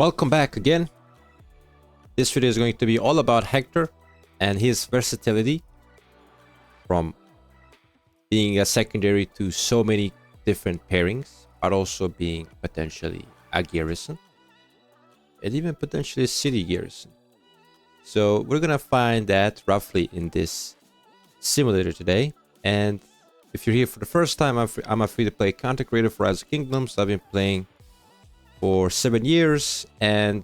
Welcome back again. This video is going to be all about Hector and his versatility from being a secondary to so many different pairings, but also being potentially a garrison and even potentially a city garrison. So we're gonna find that roughly in this simulator today. And if you're here for the first time, I'm a free-to-play content creator for Rise of Kingdoms. I've been playing for 7 years, and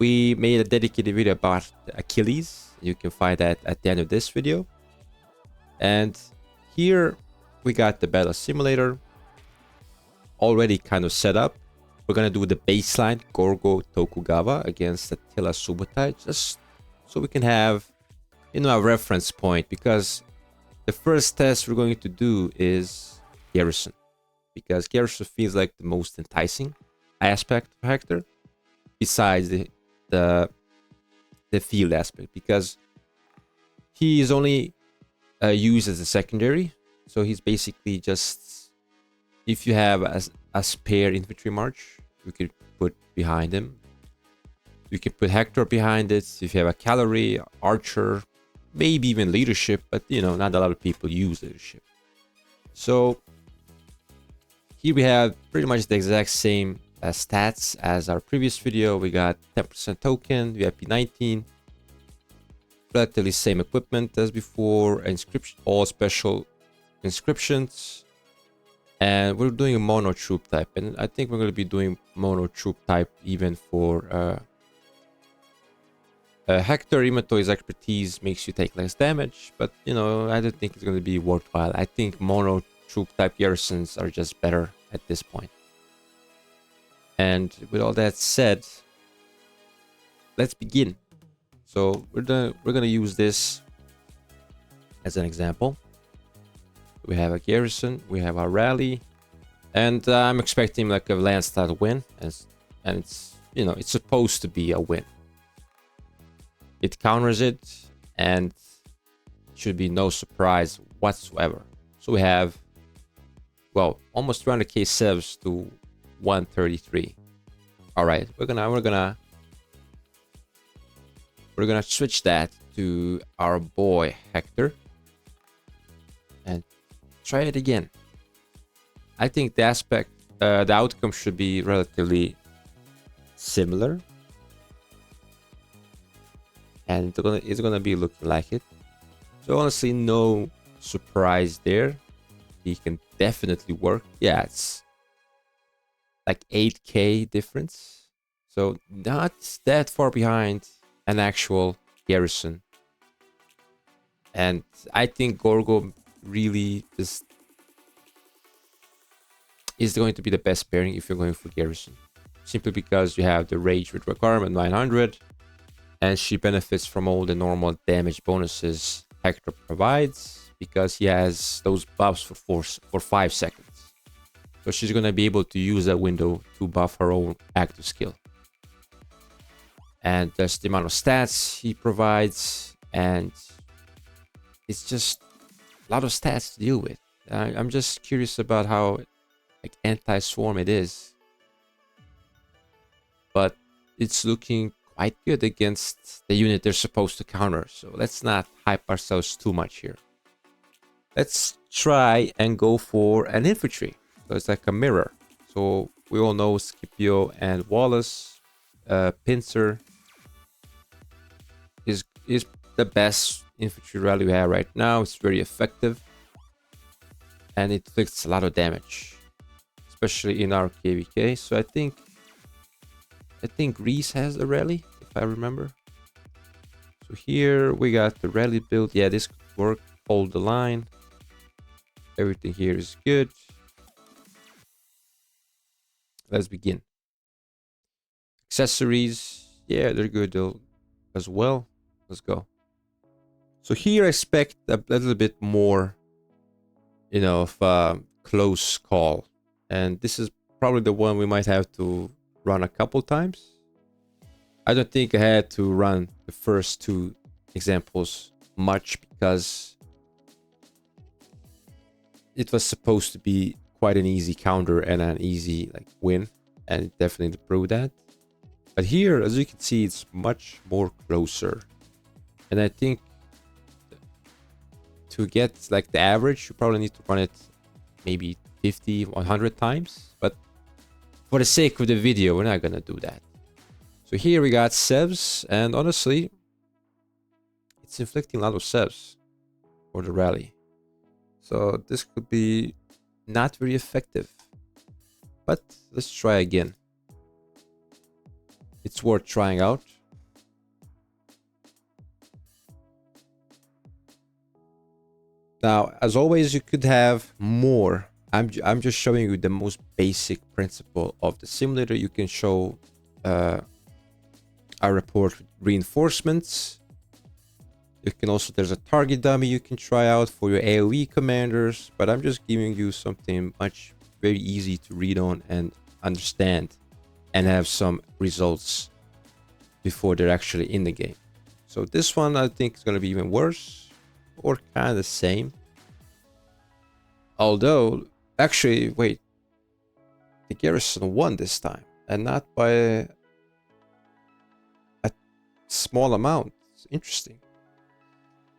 we made a dedicated video about Achilles. You can find that at the end of this video. And here we got the battle simulator already kind of set up. We're gonna do the baseline Gorgo Tokugawa against Attilla Subutai, just so we can have, you know, a reference point, because the first test we're going to do is garrison, because garrison feels like the most enticing aspect of Hector, besides the field aspect, because he is only used as a secondary. So he's basically just, if you have a spare infantry march, you could put behind him. You can put Hector behind it. If you have a cavalry, archer, maybe even leadership, but you know, not a lot of people use leadership. So here we have pretty much the exact same stats as our previous video. We got 10% token, VIP 19, relatively same equipment as before, inscription, all special inscriptions, and we're doing a mono troop type, and I think we're going to be doing mono troop type even for Hector, even though his expertise makes you take less damage, but you know, I don't think it's going to be worthwhile. I think mono troop type garrisons are just better at this point. And with all that said, let's begin. So we're gonna use this as an example. We have a garrison, we have a rally, and I'm expecting like a landslide win, and it's, you know, it's supposed to be a win. It counters it, and should be no surprise whatsoever. So we have, well, almost 200k sevs to 133. All right, we're gonna switch that to our boy Hector and try it again. I think the outcome should be relatively similar, and it's gonna be looking like it. So honestly, no surprise there. He can definitely work. Yeah, it's like 8k difference, so not that far behind an actual garrison. And I think Gorgo really is going to be the best pairing if you're going for garrison, simply because you have the rage with requirement 900, and she benefits from all the normal damage bonuses Hector provides, because he has those buffs for 5 seconds. So she's going to be able to use that window to buff her own active skill. And that's the amount of stats he provides, and it's just a lot of stats to deal with. I'm just curious about how like anti-swarm it is, but it's looking quite good against the unit they're supposed to counter. So let's not hype ourselves too much here. Let's try and go for an infantry. So it's like a mirror. So we all know Scipio and Wallace. Pincer is the best infantry rally we have right now. It's very effective, and it inflicts a lot of damage, especially in our KVK. So I think Greece has the rally, if I remember. So here we got the rally build. Yeah, this could work. Hold the line. Everything here is good. Let's begin. Accessories, yeah, they're good though as well. Let's go. So here I expect a little bit more, you know, of a close call, and this is probably the one we might have to run a couple times. I don't think I had to run the first 2 examples much, because it was supposed to be quite an easy counter and an easy like win. and definitely prove that. But here, as you can see, it's much more closer. And I think to get like the average, you probably need to run it maybe 50, 100 times. But for the sake of the video, we're not gonna do that. So here we got sevs, and honestly, it's inflicting a lot of sevs for the rally. So this could be not very effective. But let's try again. It's worth trying out. Now, as always, you could have more. I'm just showing you the most basic principle of the simulator. You can show a report with reinforcements. You can also, there's a target dummy you can try out for your AoE commanders, but I'm just giving you something very easy to read on and understand and have some results before they're actually in the game. So this one I think is going to be even worse or kind of the same. Although, actually, wait, the garrison won this time and not by a small amount. It's interesting.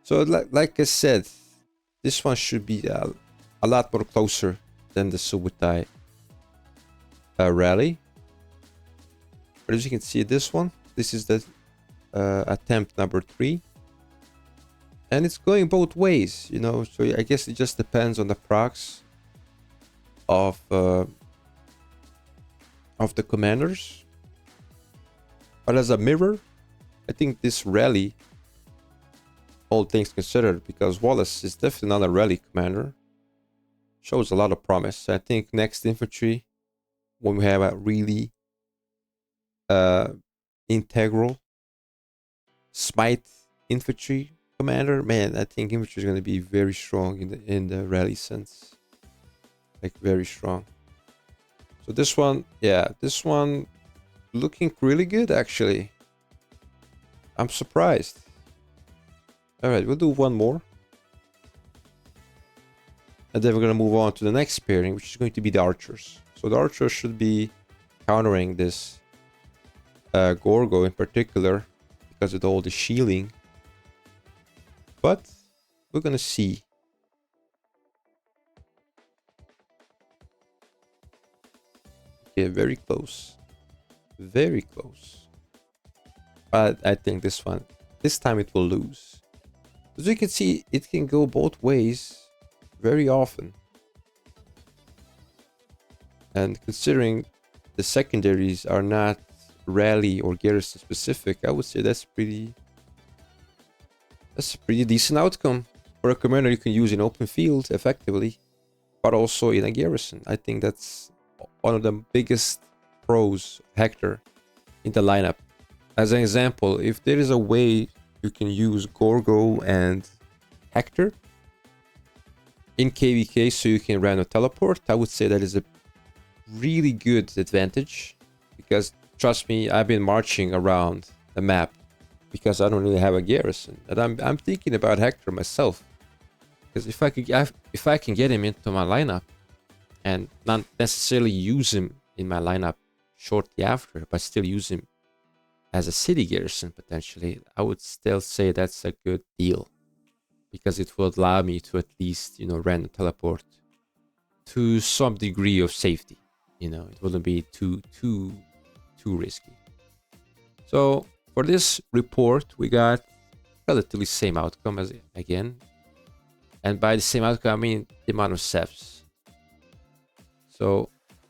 So like I said, this one should be a lot more closer than the Subutai rally. But as you can see, this is the attempt number 3. And it's going both ways, you know, so I guess it just depends on the procs of the commanders. But as a mirror, I think this rally, all things considered, because Wallace is definitely not a rally commander, shows a lot of promise. I think next infantry, when we have a really integral smite infantry commander, man, I think infantry is going to be very strong in the rally sense, like very strong. So this one, yeah, this one looking really good actually. I'm surprised. All right, we'll do one more. And then we're going to move on to the next pairing, which is going to be the archers. So the archers should be countering this Gorgo in particular because of all the shielding. But we're going to see. Okay, very close. Very close. But I think this time it will lose. As you can see, it can go both ways very often. And considering the secondaries are not rally or garrison specific, I would say that's a pretty decent outcome for a commander you can use in open field effectively, but also in a garrison. I think that's one of the biggest pros of Hector in the lineup. As an example, if there is a way you can use Gorgo and Hector in KVK so you can random teleport, I would say that is a really good advantage, because trust me, I've been marching around the map because I don't really have a garrison, and I'm thinking about Hector myself, because if I can get him into my lineup and not necessarily use him in my lineup shortly after, but still use him as a city garrison potentially, I would still say that's a good deal, because it will allow me to at least, you know, random teleport to some degree of safety. You know, it wouldn't be too risky. So for this report, we got relatively same outcome as again, and by the same outcome I mean the amount of sevs. So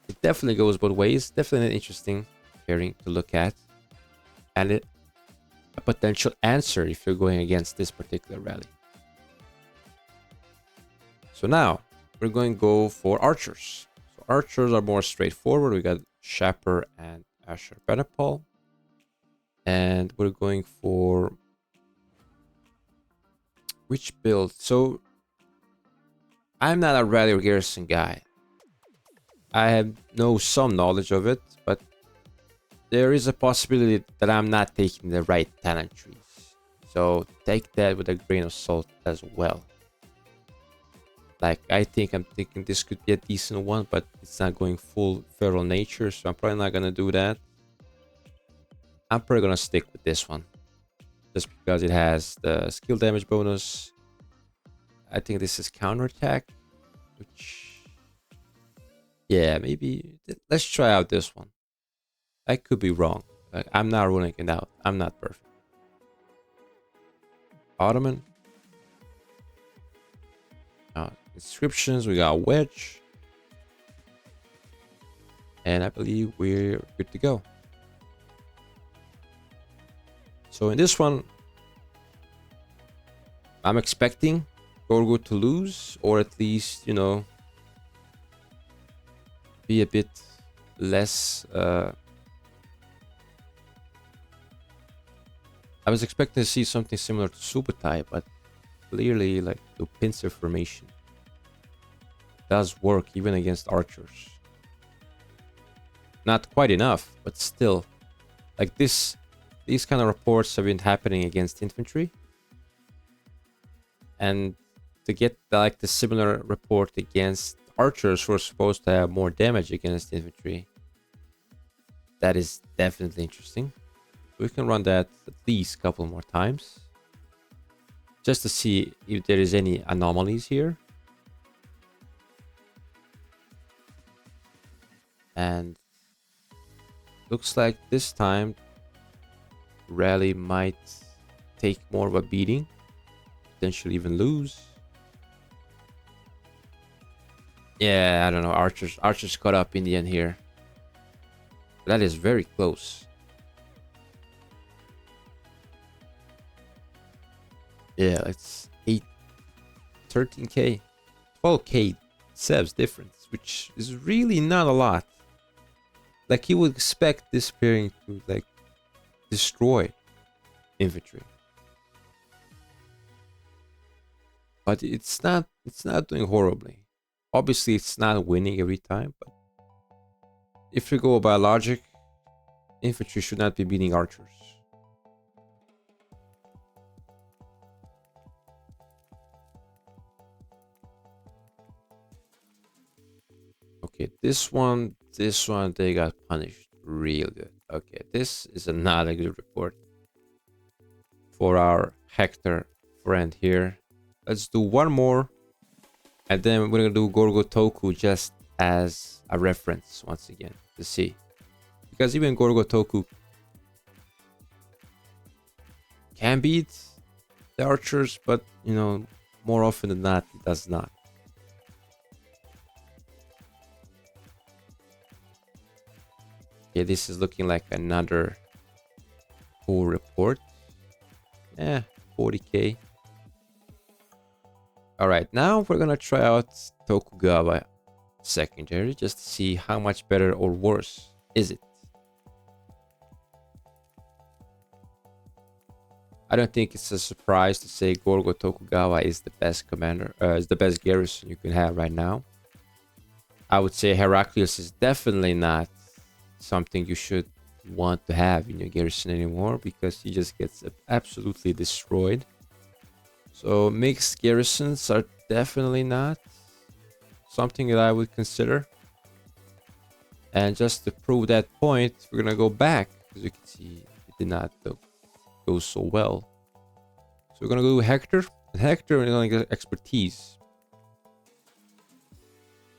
it definitely goes both ways. Definitely an interesting pairing to look at, and a potential answer if you're going against this particular rally. So now we're going to go for archers. So archers are more straightforward. We got Shapur and Asher Benapol, and we're going for which build? So I'm not a rally or garrison guy. I know some knowledge of it, but there is a possibility that I'm not taking the right talent trees. So take that with a grain of salt as well. Like, I think I'm thinking this could be a decent one, but it's not going full feral nature, so I'm probably not gonna do that. I'm probably gonna stick with this one, just because it has the skill damage bonus. I think this is counterattack, which, yeah, maybe let's try out this one. I could be wrong. Like, I'm not ruling it out. I'm not perfect. Ottoman. Inscriptions. We got wedge. And I believe we're good to go. So in this one, I'm expecting Gorgo to lose, or at least, you know, be a bit less. I was expecting to see something similar to Subutai, but clearly, like, the pincer formation does work even against archers. Not quite enough, but still, like, these kind of reports have been happening against infantry, and to get like the similar report against archers who are supposed to have more damage against infantry, that is definitely interesting. We can run that at least a couple more times, just to see if there is any anomalies here. And looks like this time rally might take more of a beating, potentially even lose. Yeah, I don't know. Archers caught up in the end here. That is very close. Yeah, it's 13k, 12k sevs difference, which is really not a lot. Like, you would expect this pairing to like destroy infantry, but it's not doing horribly. Obviously, it's not winning every time, but if you go by logic, infantry should not be beating archers. Okay, this one, they got punished real good. Okay, this is not a good report for our Hector friend here. Let's do one more, and then we're gonna do Gorgo Toku just as a reference once again to see, because even Gorgo Toku can beat the archers, but you know, more often than not, it does not. Okay, this is looking like another full report. Yeah, 40k. All right, now we're gonna try out Tokugawa secondary just to see how much better or worse is it. I don't think it's a surprise to say Gorgo Tokugawa is the best commander, is the best garrison you can have right now. I would say Heraclius is definitely not something you should want to have in your garrison anymore, because he just gets absolutely destroyed. So mixed garrisons are definitely not something that I would consider. And just to prove that point, we're gonna go back, because you can see it did not go so well. So we're gonna go Hector. And Hector is gonna get expertise.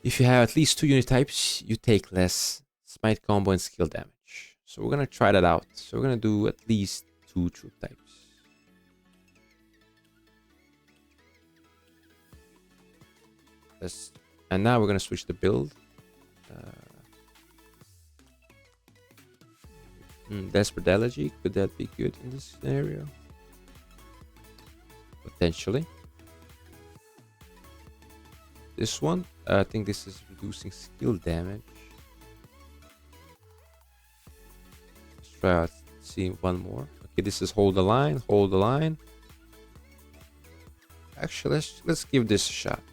If you have at least 2 unit types, you take less smite combo and skill damage. So we're gonna try that out. So we're gonna do at least 2 troop types. And now we're gonna switch the build. Desperate Elegy, could that be good in this scenario? Potentially. This one, I think this is reducing skill damage. Let's try out, see one more. Okay, this is hold the line, hold the line. Actually, let's give this a shot.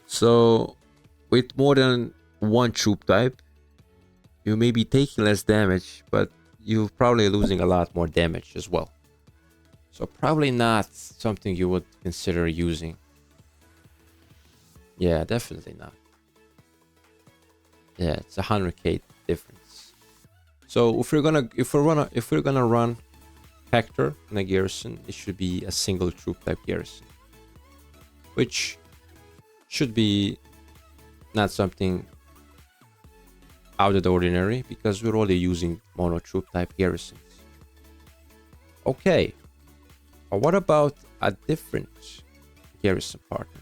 So, with more than 1 troop type, you may be taking less damage, but you're probably losing a lot more damage as well. So probably not something you would consider using. Yeah, definitely not. Yeah, it's 100k difference. So if we're gonna run Hector in a garrison, it should be a single troop type garrison, which should be not something out of the ordinary because we're only using mono troop type garrisons. Okay, what about a different garrison partner?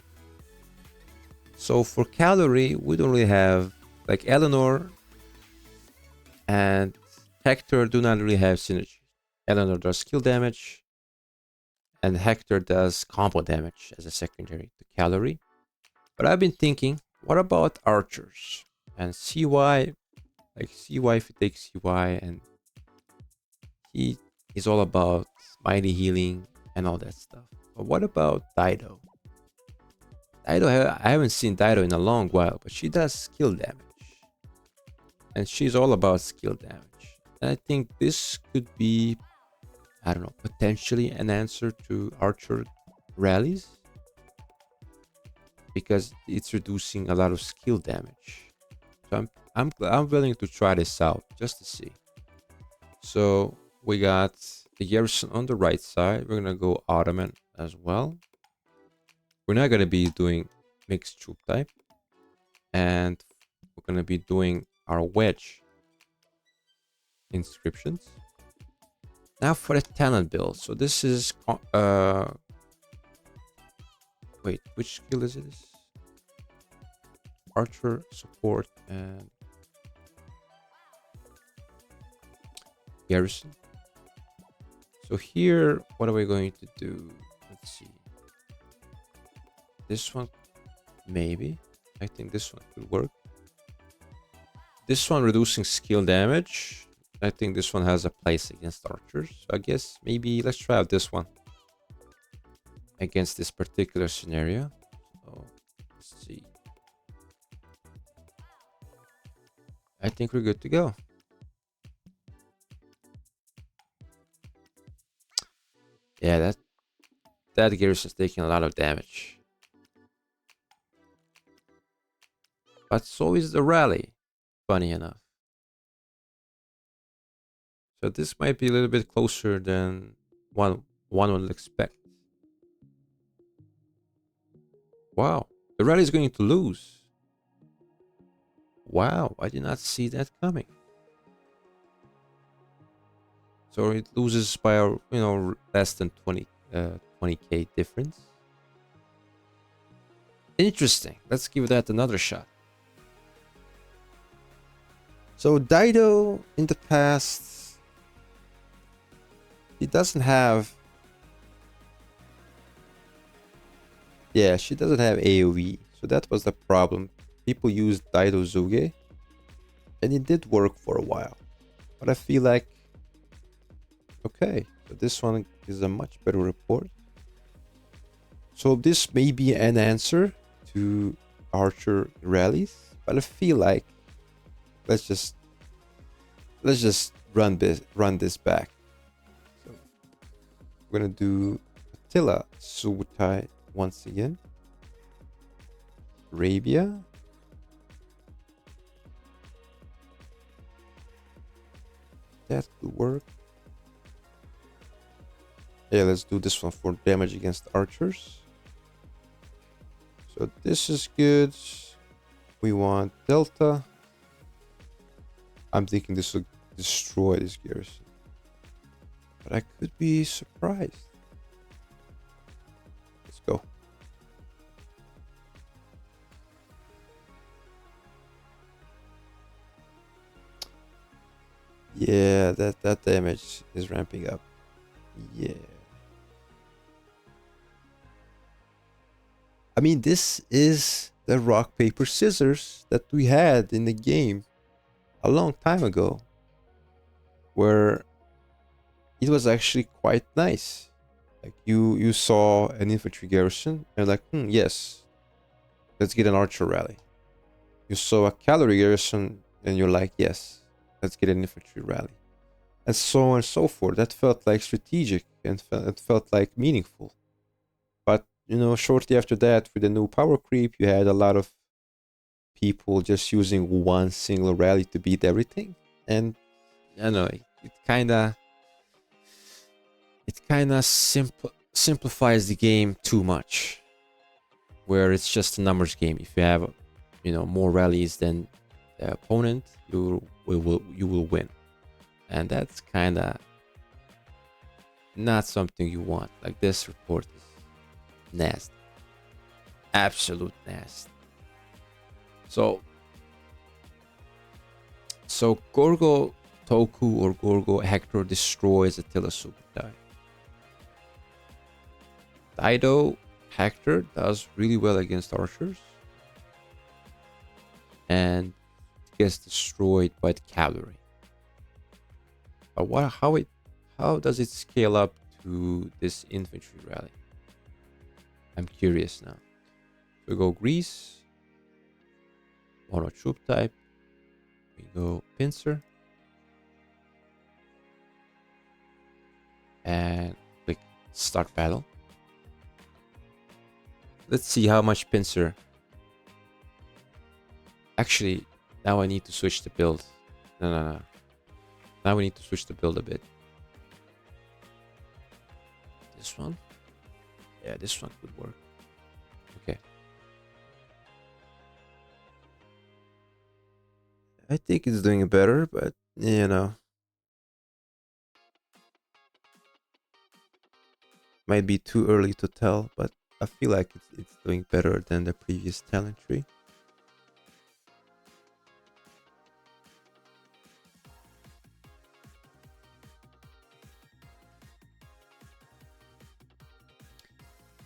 So for cavalry, we don't really have, like, Eleanor and Hector do not really have synergy. Eleanor does skill damage, and Hector does combo damage as a secondary to cavalry. But I've been thinking, what about archers? And CY, like CY, if you take CY, and he is all about mighty healing and all that stuff. But what about Dido? Dido, I haven't seen Dido in a long while, but she does skill damage. And she's all about skill damage. And I think this could be, I don't know, potentially an answer to archer rallies, because it's reducing a lot of skill damage. So I'm willing to try this out just to see. So we got the garrison on the right side. We're gonna go Ottoman as well. We're not gonna be doing mixed troop type, and we're gonna be doing our wedge inscriptions. Now for the talent build. So this is wait, which skill is this? Archer, support, and garrison. So here, what are we going to do? Let's see. This one, maybe. I think this one could work. This one reducing skill damage. I think this one has a place against archers. So I guess maybe let's try out this one against this particular scenario. So let's see. I think we're good to go. Yeah, that garrison's taking a lot of damage. But so is the rally, funny enough. So this might be a little bit closer than one would expect. Wow, the rally is going to lose. Wow, I did not see that coming. So it loses by less than 20k difference. Interesting. Let's give that another shot. So Dido in the past, he doesn't have. Yeah, she doesn't have AoE, so that was the problem. People used Dido Zuge, and it did work for a while. But I feel like, okay, so this one is a much better report. So this may be an answer to archer rallies, but I feel like let's just run this back. So we're gonna do Attilla Subutai once again. Arabia. That could work. Yeah, let's do this one for damage against archers. So this is good. We want Delta. I'm thinking this will destroy this garrison, but I could be surprised. Let's go. Yeah, that damage is ramping up. Yeah. I mean, this is the rock, paper, scissors that we had in the game a long time ago, where it was actually quite nice. Like you saw an infantry garrison and like, yes, let's get an archer rally. You saw a cavalry garrison and you're like, yes, let's get an infantry rally. and so on and so forth. That felt like strategic and it felt like meaningful. But you know, shortly after that, with the new power creep, you had a lot of people just using one single rally to beat everything, and I don't know, it kind of simplifies the game too much, where it's just a numbers game. If you have, you know, more rallies than the opponent, you will win, and that's kind of not something you want. Like this report is nasty, absolute nasty. So Gorgo Toku or Gorgo Hector destroys Attila Subutai. Dido Hector does really well against archers and gets destroyed by the cavalry. But how does it scale up to this infantry rally? I'm curious now. We go Greece, mono troop type. We go pincer and click start battle. Let's see how much pincer. Actually, now I need to switch the build. No. Now we need to switch the build a bit. This one? Yeah, this one could work. Okay. I think it's doing better, but you know. Might be too early to tell, but I feel like it's doing better than the previous talent tree.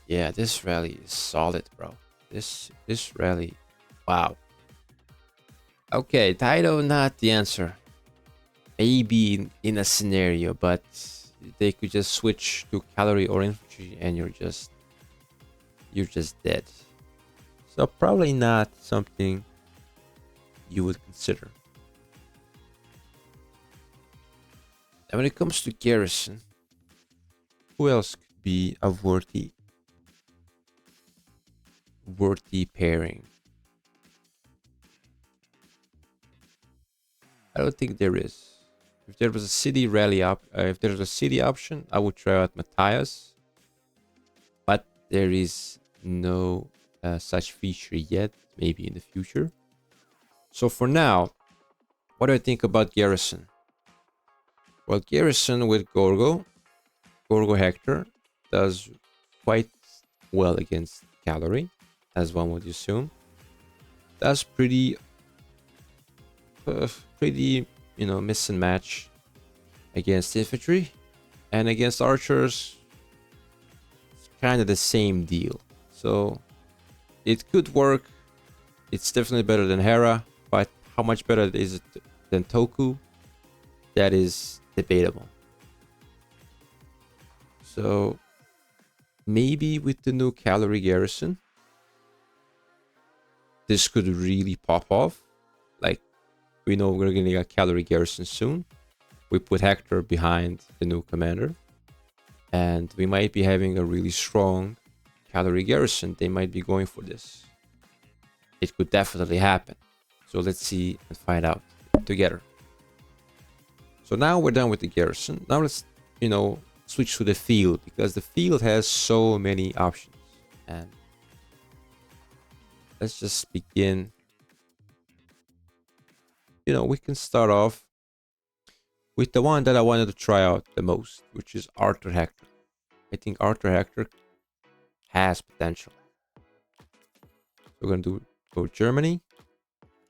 Yeah, this rally is solid, bro. This rally, wow. Okay, Dido not the answer. Maybe in a scenario, but they could just switch to cavalry or infantry, and you're just dead. So probably not something you would consider. And when it comes to garrison, who else could be a worthy pairing? I don't think there is. If there was a city rally if there's a city option, I would try out Matthias, but there is no such feature yet. Maybe in the future. So for now, what do I think about garrison? Well, garrison with Gorgo Hector does quite well against cavalry, as one would assume. That's pretty, miss and match against infantry, and against archers, it's kind of the same deal. So it could work. It's definitely better than Hera, but how much better is it than Toku? That is debatable. So maybe with the new cavalry garrison, this could really pop off. Like, we know we're gonna get cavalry garrison soon. We put Hector behind the new commander, and we might be having a really strong cavalry garrison. They might be going for this. It could definitely happen. So let's see and find out together. So now we're done with the garrison. Now let's, switch to the field, because the field has so many options. And let's just begin. We can start off with the one that I wanted to try out the most, which is Arthur Hector. I think Arthur Hector has potential. We're gonna go Germany.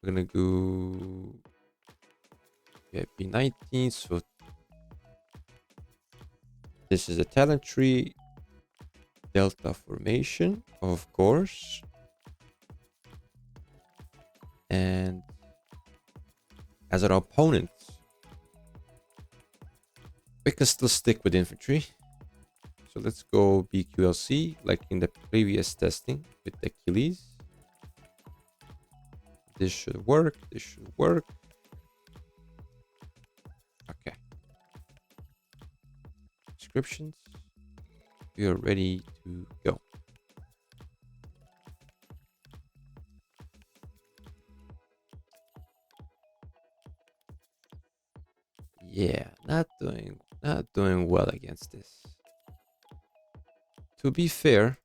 We're gonna go B19. So this is a talent tree. Delta formation, of course. And as an opponent, we can still stick with infantry. So let's go BQLC, like in the previous testing with Achilles. This should work. Okay. descriptions. We are ready to go. Yeah, not doing well against this. To be fair,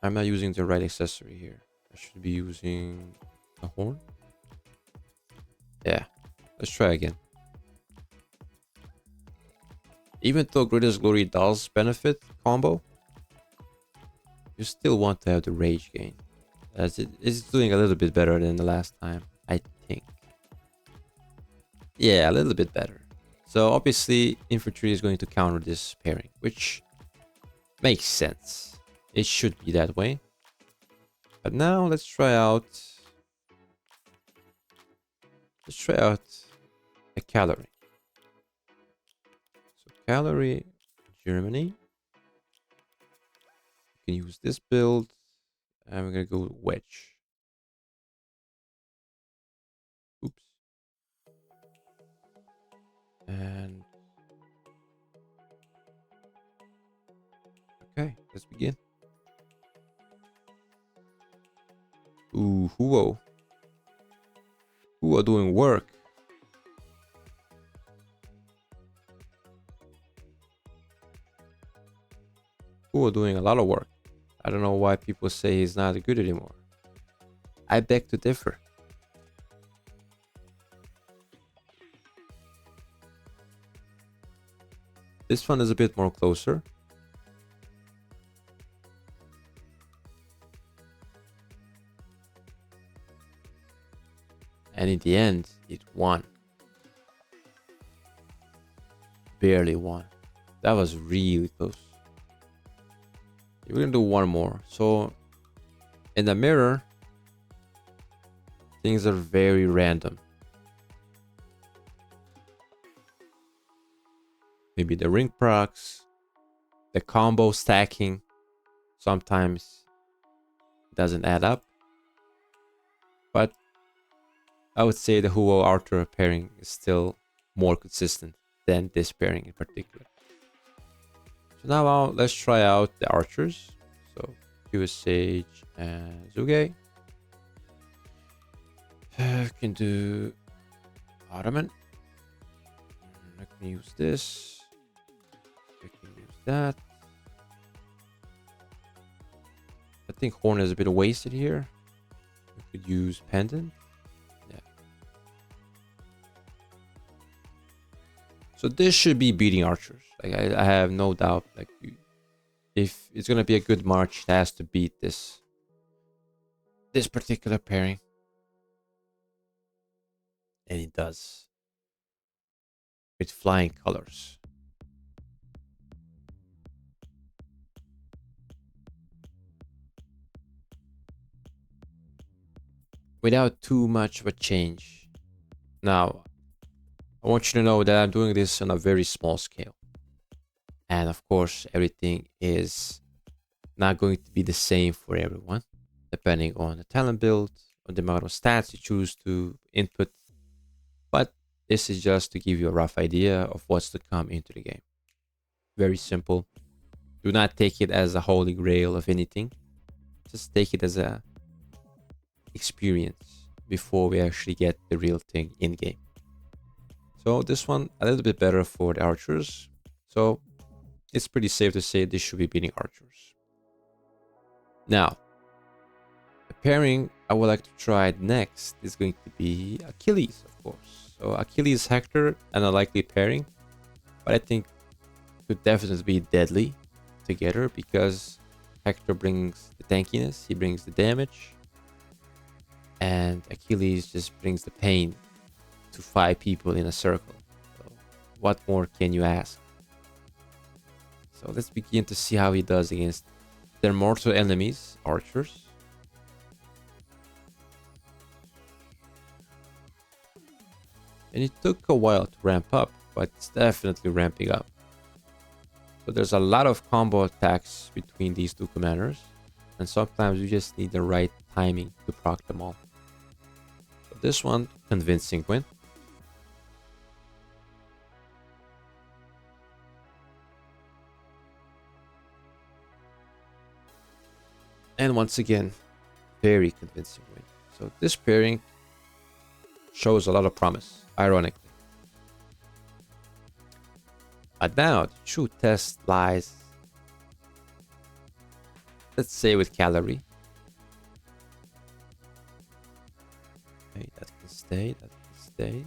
I'm not using the right accessory here. I should be using a horn. Yeah, let's try again. Even though Greatest Glory does benefit combo, you still want to have the rage gain, as it is doing a little bit better than the last time, I think. Yeah, a little bit better. So obviously infantry is going to counter this pairing, which makes sense. It should be that way. But now let's try out a calorie. So calorie Germany. You can use this build. And we're gonna go wedge. Oops. And okay, let's begin. Ooh, Huo. Huo doing work. Huo doing a lot of work. I don't know why people say he's not good anymore. I beg to differ. This one is a bit more closer. And in the end, it won. Barely won. That was really close. We're gonna do one more. So in the mirror, things are very random. Maybe the ring procs, the combo stacking sometimes doesn't add up. But I would say the Huo Arthur pairing is still more consistent than this pairing in particular. So now let's try out the archers. So US Sage and Zuge. I can do Ottoman. I can use this. I can use that. I think Horn is a bit wasted here. I could use Pendant. Yeah. So this should be beating archers. Like I have no doubt. Like if it's gonna be a good march, it has to beat this particular pairing. And it does. With flying colors. Without too much of a change. Now, I want you to know that I'm doing this on a very small scale. And of course, everything is not going to be the same for everyone, depending on the talent build, on the amount of stats you choose to input. But this is just to give you a rough idea of what's to come into the game. Very simple. Do not take it as a holy grail of anything. Just take it as a experience before we actually get the real thing in game. So this one a little bit better for the archers. So it's pretty safe to say this should be beating archers. Now, the pairing I would like to try next is going to be Achilles, of course. So Achilles Hector, an unlikely pairing, but I think could definitely be deadly together because Hector brings the tankiness, he brings the damage, and Achilles just brings the pain to 5 people in a circle. So what more can you ask? So let's begin to see how he does against their mortal enemies, archers. And it took a while to ramp up, but it's definitely ramping up. So there's a lot of combo attacks between these two commanders, and sometimes you just need the right timing to proc them all. So this one, convincing win. And once again, very convincing win. So this pairing shows a lot of promise, ironically. But now the true test lies, let's say, with Calorie. Okay, that can stay, that can stay.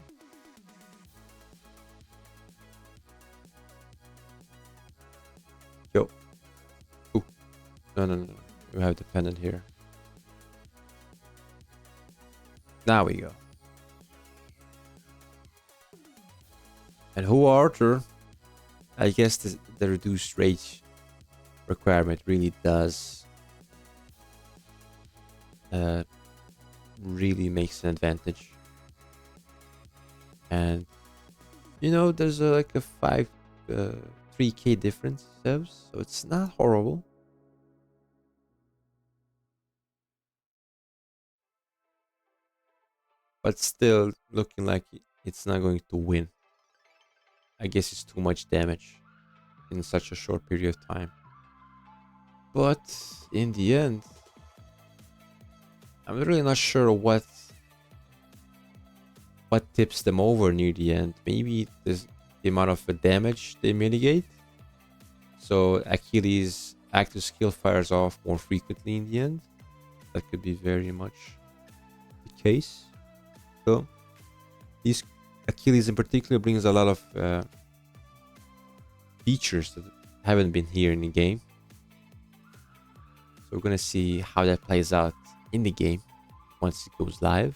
Yo. Ooh. No, no, no, no. We have dependent here. Now we go. And who Arthur? I guess the reduced rage requirement really does really makes an advantage. And you know, there's like a 3k difference, so it's not horrible. But still looking like it's not going to win. I guess it's too much damage in such a short period of time. But in the end, I'm really not sure what tips them over near the end. Maybe the amount of damage they mitigate. So Achilles' active skill fires off more frequently in the end. That could be very much the case. So these Achilles in particular brings a lot of features that haven't been here in the game. So we're gonna see how that plays out in the game once it goes live.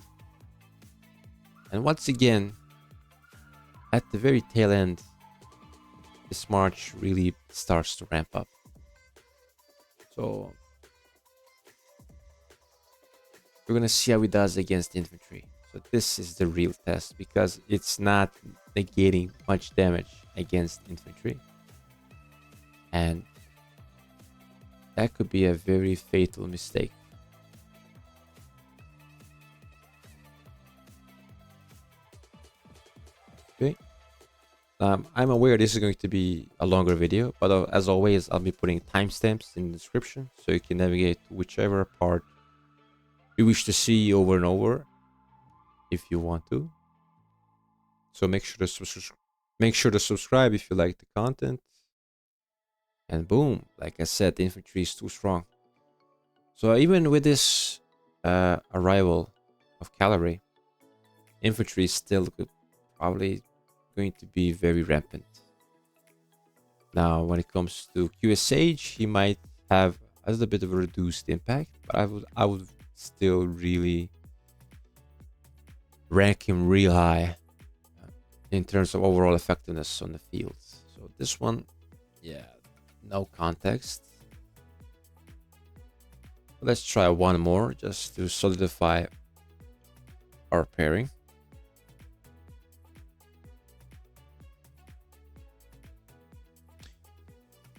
And once again, at the very tail end, this march really starts to ramp up. So we're gonna see how he does against infantry. So this is the real test because it's not negating much damage against infantry. And that could be a very fatal mistake. Okay. I'm aware this is going to be a longer video, but as always, I'll be putting timestamps in the description so you can navigate to whichever part you wish to see over and over if you want to. So make sure to subscribe if you like the content. And boom, like I said, the infantry is too strong. So even with this arrival of cavalry, infantry is still probably going to be very rampant. Now, when it comes to QSH, he might have a little bit of a reduced impact, but I would still really rank him real high in terms of overall effectiveness on the field. So this one, yeah, no context. Let's try one more just to solidify our pairing.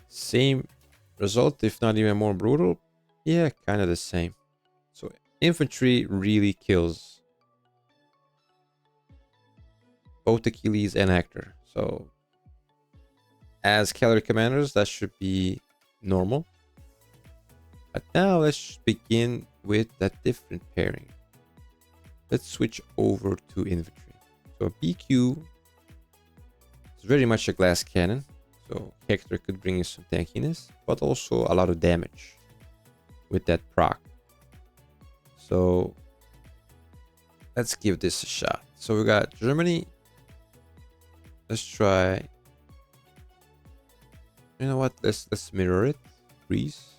Same result, if not even more brutal. Yeah, kind of the same. So infantry really kills both Achilles and Hector. So as cavalry commanders, that should be normal. But now let's begin with a different pairing. Let's switch over to infantry. So BQ is very much a glass cannon. So Hector could bring you some tankiness, but also a lot of damage with that proc. So let's give this a shot. So we got Germany. Let's try. You know what? Let's mirror it. Greece.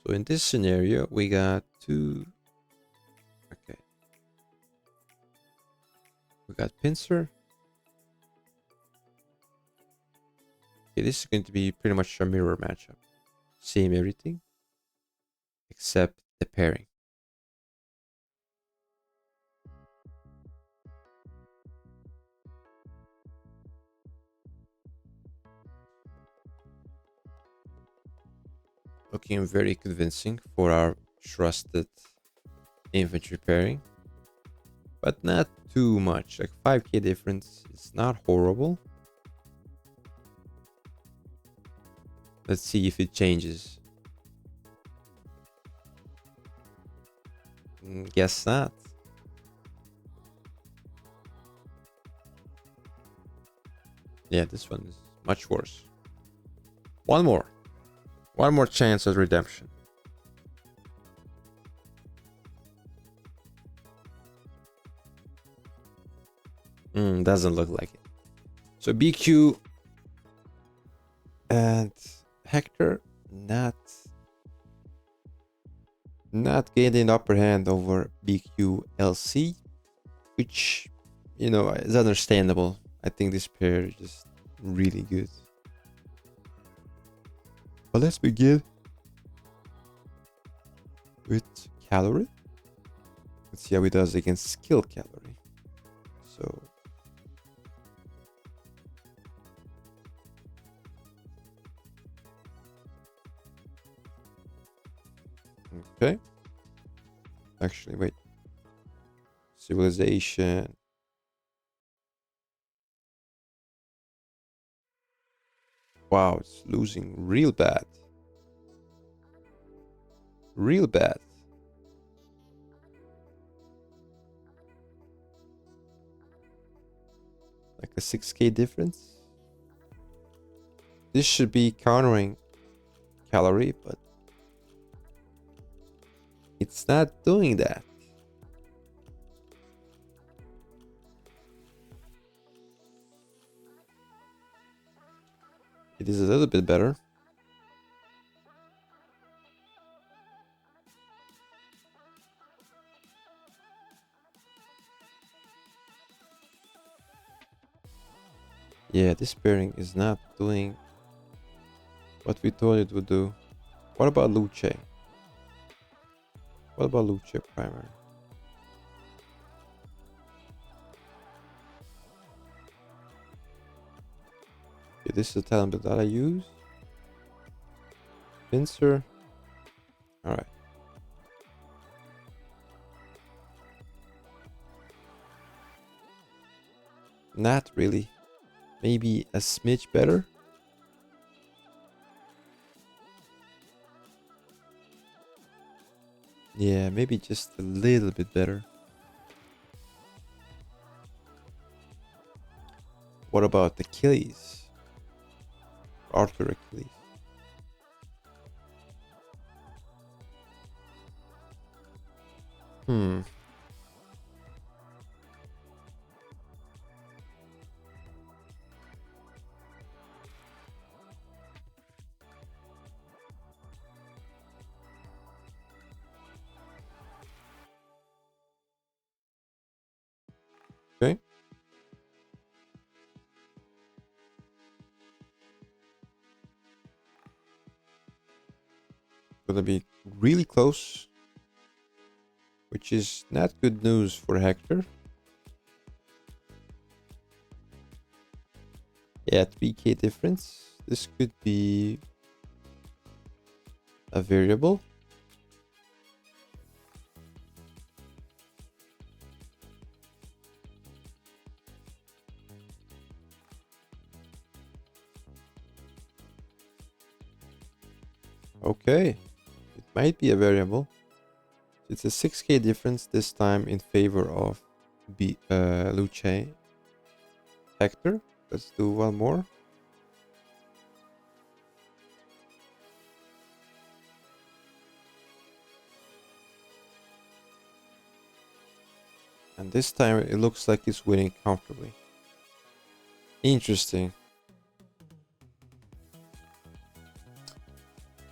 So in this scenario, we got two. Okay. We got pincer. Okay, this is going to be pretty much a mirror matchup. Same everything. Except the pairing. Looking very convincing for our trusted infantry pairing. But not too much. Like 5k difference. It's not horrible. Let's see if it changes. Guess not. Yeah, this one is much worse. One more. One more chance at redemption. Doesn't look like it. So BQ and Hector not gaining upper hand over BQLC, which, you know, is understandable. I think this pair is just really good. But let's begin with calorie. Let's see how he does against skill calorie. So okay. Actually, wait. Civilization. Wow, it's losing real bad. Real bad. Like a 6k difference. This should be countering calorie, but it's not doing that. It is a little bit better. Yeah, this pairing is not doing what we thought it would do. What about Luce? What about Luce primary? Okay, this is the talent build that I use. Pincer. Alright. Not really. Maybe a smidge better. Yeah, maybe just a little bit better. What about Achilles? Arthur Achilles. Hmm. Okay. Gonna be really close, which is not good news for Hector. Yeah, 3k difference. This could be a variable. Okay, it might be a variable. It's a 6k difference this time in favor of Luce. Hector, let's do one more. And this time it looks like he's winning comfortably. Interesting.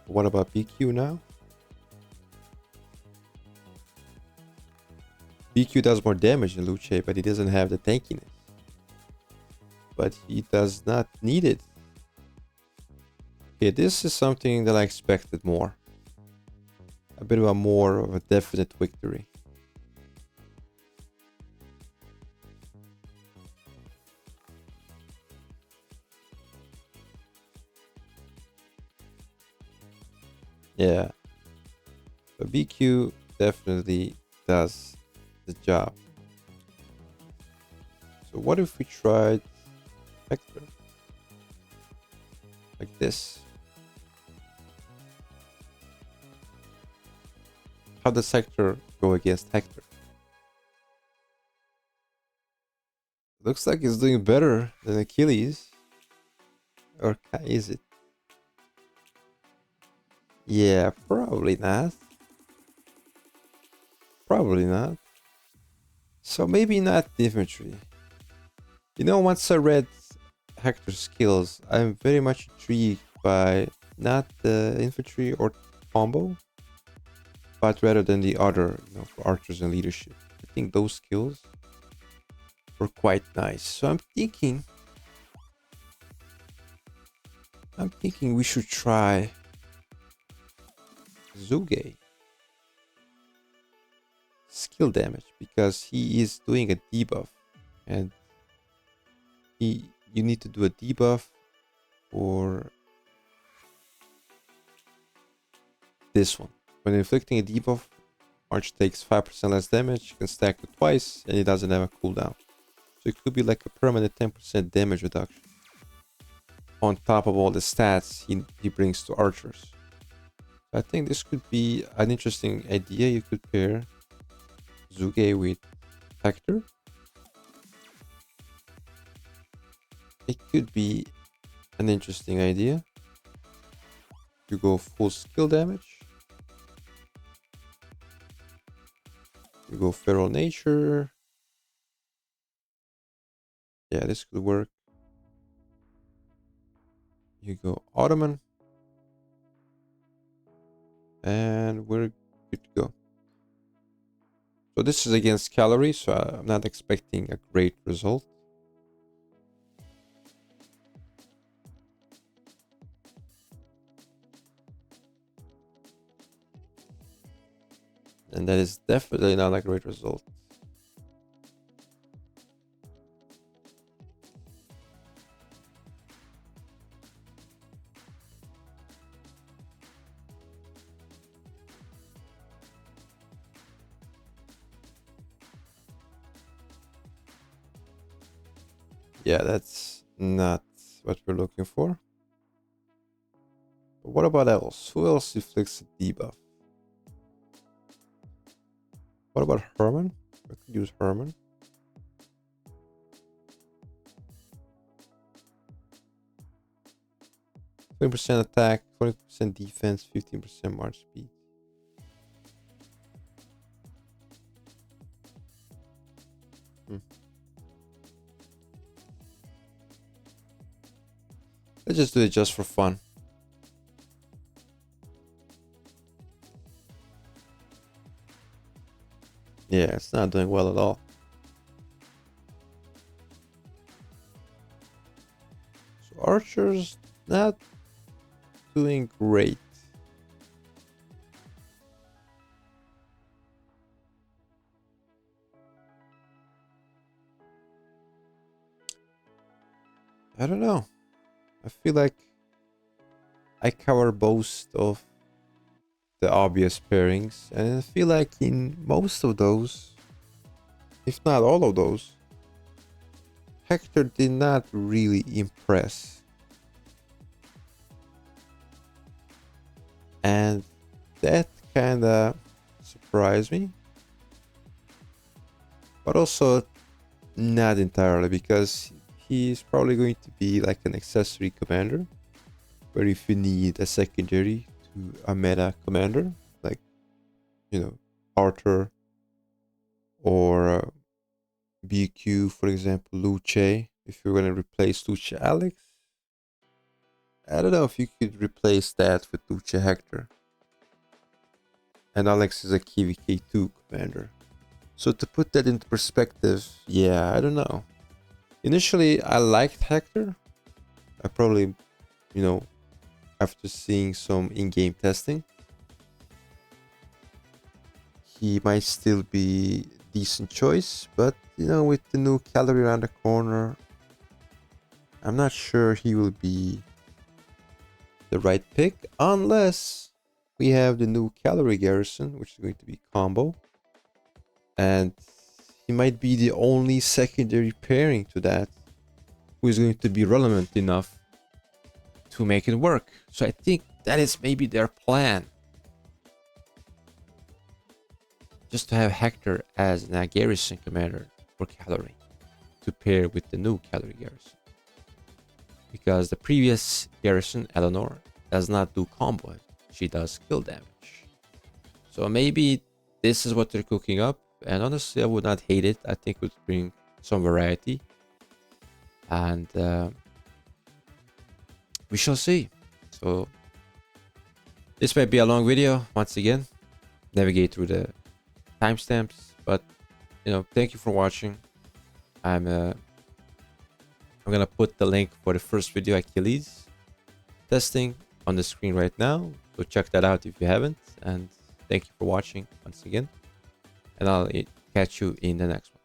What about BQ now? BQ does more damage than Luce, but he doesn't have the tankiness. But he does not need it. Okay, this is something that I expected more. A bit of a more of a definite victory. Yeah. But BQ definitely does the job. So what if we tried Hector? Like this. How does Hector go against Hector. Looks like he's doing better than Achilles. Or is it? Yeah, probably not. Probably not. So maybe not the infantry. You know, once I read Hector's skills, I'm very much intrigued by not the infantry or combo, but rather than the other, for archers and leadership. I think those skills were quite nice. So I'm thinking we should try Zuge skill damage, because he is doing a debuff, and you need to do a debuff for this one. When inflicting a debuff, March takes 5% less damage, can stack it twice, and it doesn't have a cooldown. So it could be like a permanent 10% damage reduction on top of all the stats he brings to archers. I think this could be an interesting idea. You could pair Zuge with Hector. It could be an interesting idea. You go full skill damage. You go feral nature. Yeah, this could work. You go Ottoman. And we're good to go. So this is against Calorie, so I'm not expecting a great result. And that is definitely not a great result. Yeah, that's not what we're looking for. But what about else? Who else inflicts a debuff? What about Herman? I could use Herman. %20 attack, 20% defense, 15% march speed. Let's just do it just for fun. Yeah, it's not doing well at all. So archers not doing great. I don't know. I feel like I cover most of the obvious pairings, and I feel like in most of those, if not all of those, Hector did not really impress. And that kinda surprised me. But also not entirely, because he's probably going to be like an accessory commander, where if you need a secondary to a meta commander, like, Arthur or BQ, for example, Luce, if you're going to replace Luce Alex, I don't know if you could replace that with Luce Hector. And Alex is a KVK2 commander. So to put that into perspective, yeah, I don't know. Initially, I liked Hector. I probably, after seeing some in-game testing, he might still be a decent choice. But, with the new Calorie around the corner, I'm not sure he will be the right pick, unless we have the new Calorie Garrison, which is going to be combo. And he might be the only secondary pairing to that who is going to be relevant enough to make it work. So I think that is maybe their plan. just to have Hector as a garrison commander for cavalry to pair with the new cavalry garrison. Because the previous garrison, Eleanor, does not do combo, she does kill damage. So maybe this is what they're cooking up, and honestly I would not hate it. I think it would bring some variety, and we shall see. So this might be a long video once again, navigate through the timestamps, but thank you for watching. I'm gonna put the link for the first video, Achilles testing, on the screen right now, so check that out if you haven't, and thank you for watching once again, and I'll catch you in the next one.